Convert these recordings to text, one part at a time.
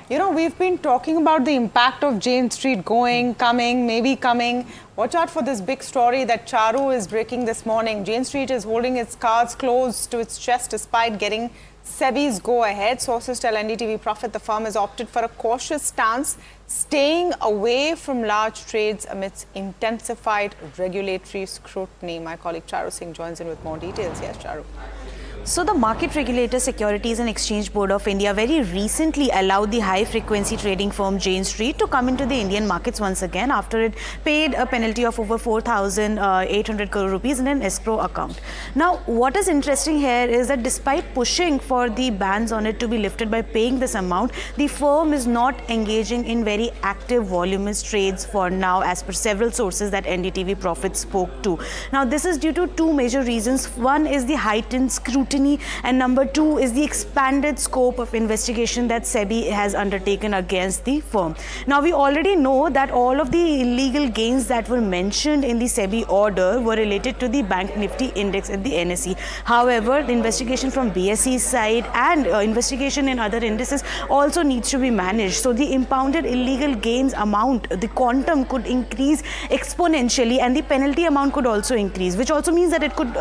You know, we've been talking about the impact of Jane Street going, coming, maybe coming. Watch out for this big story that Charu is breaking this morning. Jane Street is holding its cards close to its chest despite getting SEBI's go-ahead. Sources tell NDTV Profit the firm has opted for a cautious stance, staying away from large trades amidst intensified regulatory scrutiny. My colleague Charu Singh joins in with more details. Yes, Charu. So the market regulator, Securities and Exchange Board of India, very recently allowed the high-frequency trading firm Jane Street to come into the Indian markets once again after it paid a penalty of over 4,800 crore rupees in an escrow account. Now, what is interesting here is that despite pushing for the bans on it to be lifted by paying this amount, the firm is not engaging in very active voluminous trades for now, as per several sources that NDTV Profit spoke to. Now, this is due to two major reasons. One is the heightened scrutiny, and number two is the expanded scope of investigation that SEBI has undertaken against the firm. Now, we already know that all of the illegal gains that were mentioned in the SEBI order were related to the Bank Nifty index at the NSE. However, the investigation from BSE's side and investigation in other indices also needs to be managed. So the impounded illegal gains amount, the quantum could increase exponentially, and the penalty amount could also increase, which also means that it could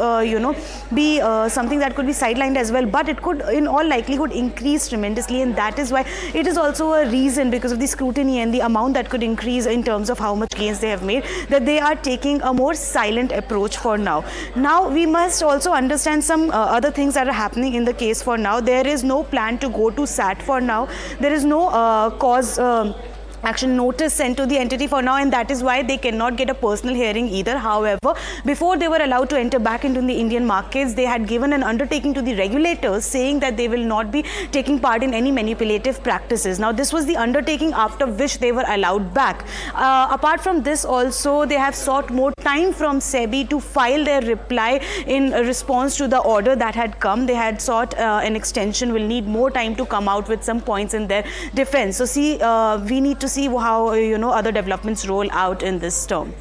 be something that could be sidelined as well, but it could in all likelihood increase tremendously, and that is why it is also a reason, because of the scrutiny and the amount that could increase in terms of how much gains they have made, that they are taking a more silent approach for now. Now, we must also understand some other things that are happening in the case for now. There is no plan to go to SAT for now. There is no action notice sent to the entity for now, and that is why they cannot get a personal hearing either. However, before they were allowed to enter back into the Indian markets, they had given an undertaking to the regulators saying that they will not be taking part in any manipulative practices. Now, this was the undertaking after which they were allowed back. Apart from this, also they have sought more time from SEBI to file their reply in response to the order that had come. They had sought an extension, will need more time to come out with some points in their defense. So we need to see how other developments roll out in this term.